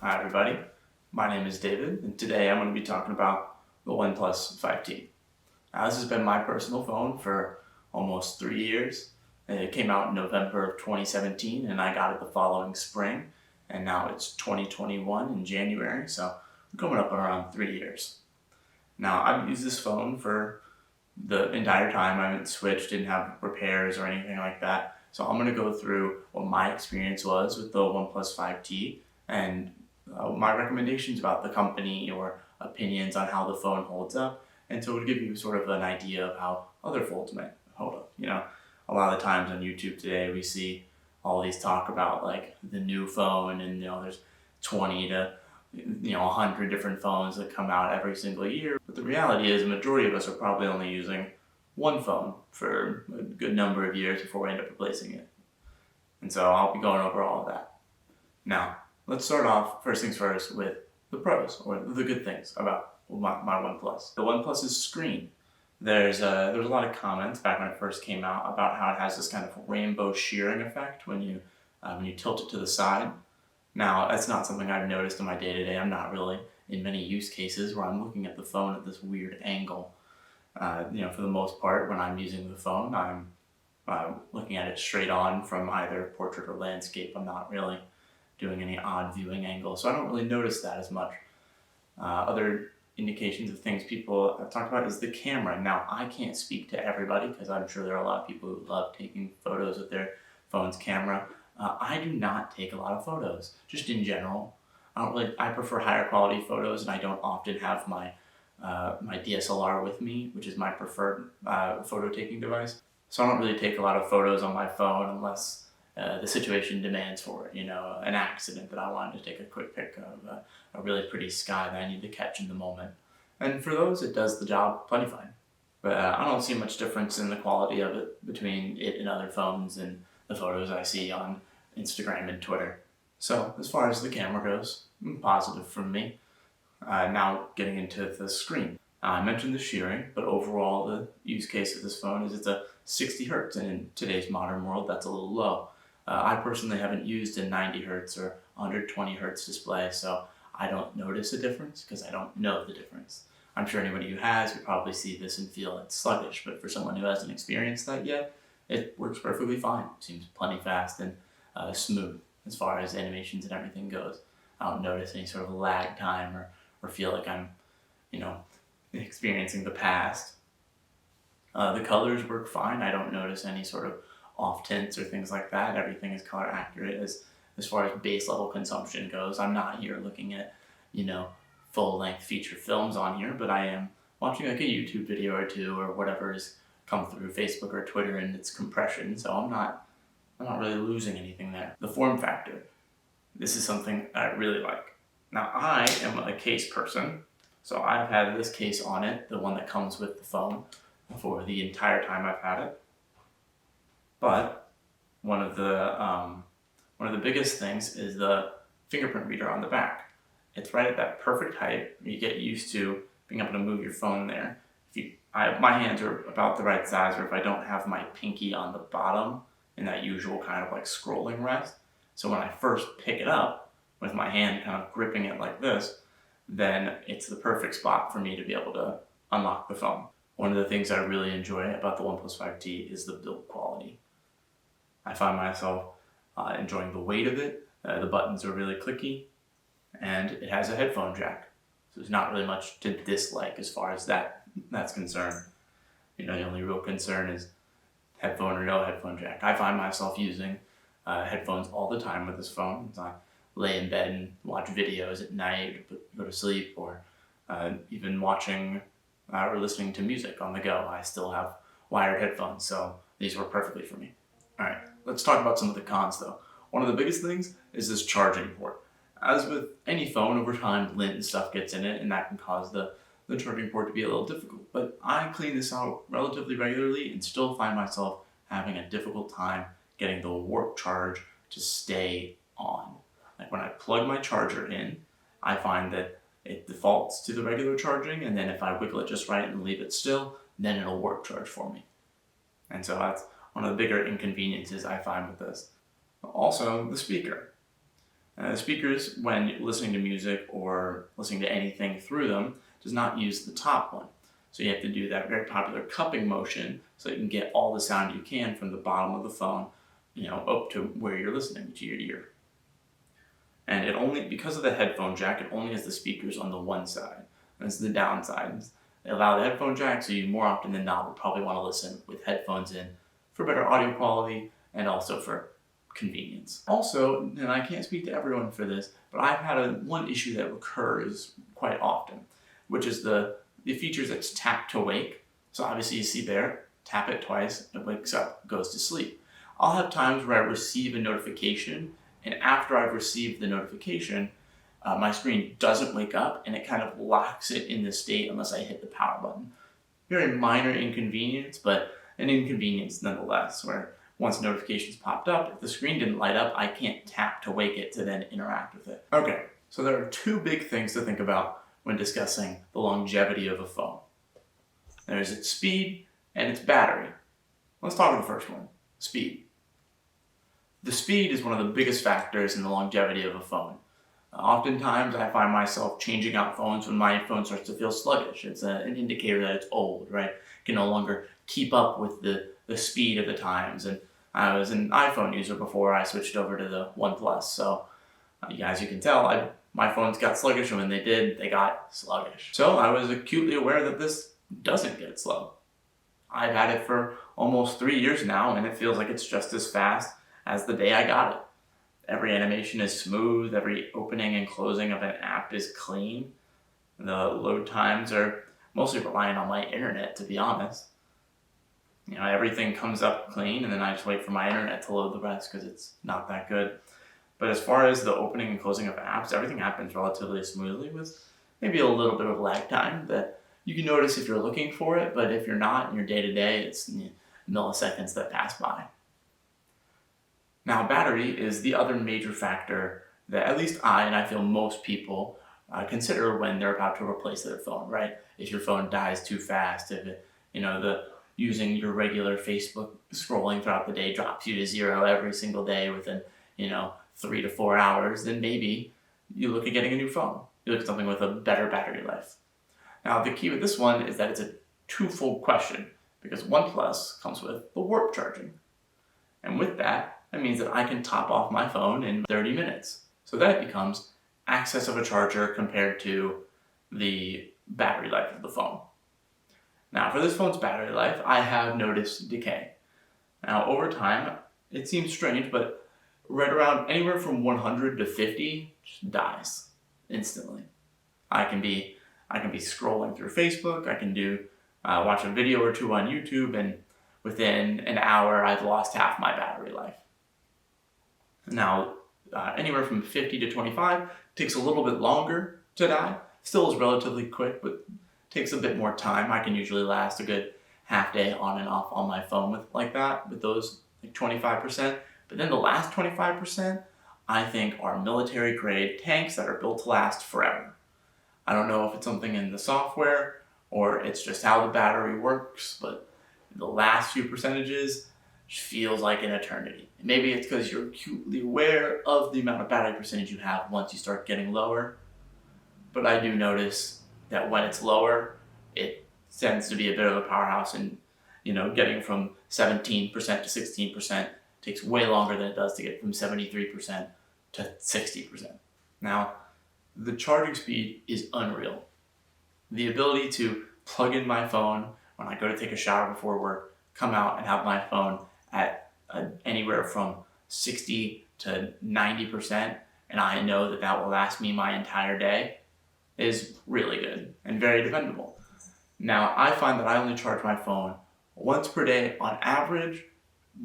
Hi everybody, my name is David and today I'm going to be talking about the OnePlus 5T. Now this has been my personal phone for almost 3 years. It came out in November of 2017 and I got it the following spring, and now it's 2021 in January, so I'm coming up on around 3 years. Now I've used this phone for the entire time. I haven't switched, didn't have repairs or anything like that. So I'm going to go through what my experience was with the OnePlus 5T and my recommendations about the company or opinions on how the phone holds up, and so it'll give you sort of an idea of how other phones might hold up. A lot of the times on YouTube today we see all these talk about like the new phone, and there's 20 to 100 different phones that come out every single year. But the reality is, the majority of us are probably only using one phone for a good number of years before we end up replacing it. And so I'll be going over all of that. Now, let's start off, first things first, with the pros, or the good things about my OnePlus. The OnePlus's screen. There was a lot of comments back when it first came out about how it has this kind of rainbow shearing effect when you tilt it to the side. Now, that's not something I've noticed in my day-to-day. I'm not really in many use cases where I'm looking at the phone at this weird angle. For the most part, when I'm using the phone, I'm looking at it straight on from either portrait or landscape. I'm not really doing any odd viewing angles, so I don't really notice that as much. Other indications of things people have talked about is the camera. Now, I can't speak to everybody because I'm sure there are a lot of people who love taking photos with their phone's camera. I do not take a lot of photos, just in general. I prefer higher quality photos, and I don't often have my DSLR with me, which is my preferred photo taking device. So I don't really take a lot of photos on my phone unless the situation demands for it. An accident that I wanted to take a quick pic of, a really pretty sky that I need to catch in the moment. And for those, it does the job plenty fine. But I don't see much difference in the quality of it between it and other phones and the photos I see on Instagram and Twitter. So as far as the camera goes, positive from me. Now getting into the screen. I mentioned the shearing, but overall the use case of this phone is it's a 60 hertz, and in today's modern world that's a little low. I personally haven't used a 90 hertz or 120 hertz display, so I don't notice a difference because I don't know the difference. I'm sure anybody who has would probably see this and feel it's sluggish, but for someone who hasn't experienced that yet, it works perfectly fine. It seems plenty fast and smooth as far as animations and everything goes. I don't notice any sort of lag time or feel like I'm, experiencing the past. The colors work fine. I don't notice any sort of off tints or things like that. Everything is color accurate as far as base level consumption goes. I'm not here looking at, full length feature films on here, but I am watching like a YouTube video or two or whatever has come through Facebook or Twitter in its compression, so I'm not really losing anything there. The form factor. This is something I really like. Now, I am a case person, so I've had this case on it, the one that comes with the phone, for the entire time I've had it. But one of the biggest things is the fingerprint reader on the back. It's right at that perfect height. You get used to being able to move your phone there. My hands are about the right size, or if I don't have my pinky on the bottom in that usual kind of like scrolling rest. So when I first pick it up with my hand kind of gripping it like this, then it's the perfect spot for me to be able to unlock the phone. One of the things I really enjoy about the OnePlus 5T is the build quality. I find myself enjoying the weight of it. The buttons are really clicky, and it has a headphone jack. So there's not really much to dislike as far as that's concerned. The only real concern is headphone or no headphone jack. I find myself using headphones all the time with this phone. As I lay in bed and watch videos at night, go to sleep, or even watching or listening to music on the go. I still have wired headphones, so these work perfectly for me. Alright, let's talk about some of the cons though. One of the biggest things is this charging port. As with any phone, over time lint and stuff gets in it, and that can cause the charging port to be a little difficult. But I clean this out relatively regularly and still find myself having a difficult time getting the warp charge to stay on. Like when I plug my charger in, I find that it defaults to the regular charging, and then if I wiggle it just right and leave it still, then it'll warp charge for me. And so that's one of the bigger inconveniences I find with this. Also, the speaker. The speakers, when listening to music or listening to anything through them, does not use the top one. So you have to do that very popular cupping motion so you can get all the sound you can from the bottom of the phone, up to where you're listening to your ear. And it only, because of the headphone jack, it only has the speakers on the one side. That's the downside. They allow the headphone jack, so you more often than not would probably want to listen with headphones in for better audio quality and also for convenience. Also, and I can't speak to everyone for this, but I've had one issue that recurs quite often, which is the features that's tap to wake. So obviously you see there, tap it twice, it wakes up, goes to sleep. I'll have times where I receive a notification, and after I've received the notification, my screen doesn't wake up and it kind of locks it in the state unless I hit the power button. Very minor inconvenience, but an inconvenience nonetheless, where once notifications popped up, if the screen didn't light up, I can't tap to wake it to then interact with it. Okay, so there are two big things to think about when discussing the longevity of a phone. There's its speed and its battery. Let's talk about the first one, speed. The speed is one of the biggest factors in the longevity of a phone. Oftentimes, I find myself changing out phones when my phone starts to feel sluggish. It's an indicator that it's old, right? It can no longer keep up with the speed of the times. And I was an iPhone user before I switched over to the OnePlus. So, as you can tell, my phones got sluggish, and when they did, they got sluggish. So I was acutely aware that this doesn't get slow. I've had it for almost 3 years now, and it feels like it's just as fast as the day I got it. Every animation is smooth, every opening and closing of an app is clean. The load times are mostly reliant on my internet, to be honest. Everything comes up clean, and then I just wait for my internet to load the rest because it's not that good. But as far as the opening and closing of apps, everything happens relatively smoothly with maybe a little bit of lag time that you can notice if you're looking for it, but if you're not in your day-to-day, it's milliseconds that pass by. Now, battery is the other major factor that at least I feel most people consider when they're about to replace their phone, right? If your phone dies too fast, if it, using your regular Facebook scrolling throughout the day drops you to 0 every single day within, 3 to 4 hours, then maybe you look at getting a new phone. You look at something with a better battery life. Now, the key with this one is that it's a twofold question because OnePlus comes with the warp charging. And with that means that I can top off my phone in 30 minutes. So that becomes access of a charger compared to the battery life of the phone. Now, for this phone's battery life, I have noticed decay. Now, over time, it seems strange, but right around anywhere from 100 to 50 just dies instantly. I can be scrolling through Facebook, I can watch a video or two on YouTube, and within an hour, I've lost half my battery life. Now, anywhere from 50 to 25 takes a little bit longer to die. Still is relatively quick, but takes a bit more time. I can usually last a good half day on and off on my phone with those 25%. But then the last 25%, I think, are military grade tanks that are built to last forever. I don't know if it's something in the software or it's just how the battery works, but the last few percentages feels like an eternity. Maybe it's because you're acutely aware of the amount of battery percentage you have once you start getting lower. But I do notice that when it's lower, it tends to be a bit of a powerhouse, and getting from 17% to 16% takes way longer than it does to get from 73% to 60%. Now, the charging speed is unreal. The ability to plug in my phone when I go to take a shower before work, come out and have my phone at anywhere from 60 to 90%, and I know that will last me my entire day, is really good and very dependable. Now, I find that I only charge my phone once per day on average,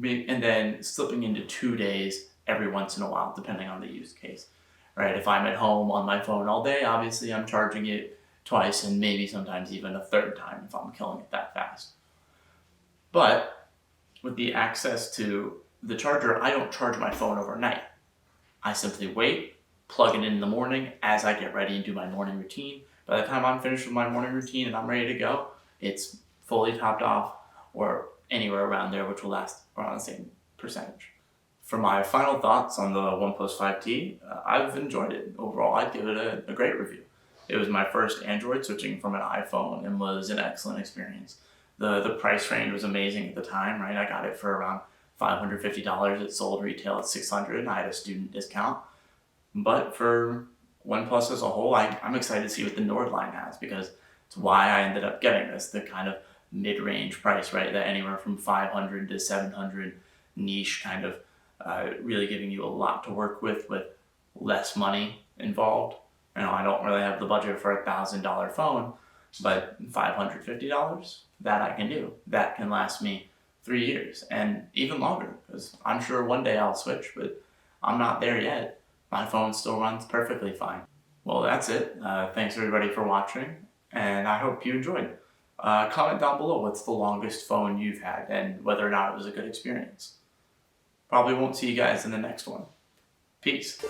and then slipping into 2 days every once in a while, depending on the use case. Right? If I'm at home on my phone all day, obviously I'm charging it twice and maybe sometimes even a third time if I'm killing it that fast. But with the access to the charger, I don't charge my phone overnight. I simply wait, plug it in the morning as I get ready and do my morning routine. By the time I'm finished with my morning routine and I'm ready to go, it's fully topped off or anywhere around there, which will last around the same percentage. For my final thoughts on the OnePlus 5T, I've enjoyed it. Overall, I'd give it a great review. It was my first Android switching from an iPhone and was an excellent experience. The price range was amazing at the time, right? I got it for around $550. It sold retail at $600 and I had a student discount. But for OnePlus as a whole, I'm excited to see what the Nord line has because it's why I ended up getting this, the kind of mid-range price, right? That anywhere from 500 to 700 niche kind of really giving you a lot to work with less money involved. I don't really have the budget for $1,000 phone, but $550, that I can do. That can last me 3 years and even longer because I'm sure one day I'll switch, but I'm not there yet. My phone still runs perfectly fine. Well, that's it. Thanks everybody for watching, and I hope you enjoyed. Comment down below what's the longest phone you've had and whether or not it was a good experience. Probably won't see you guys in the next one. Peace.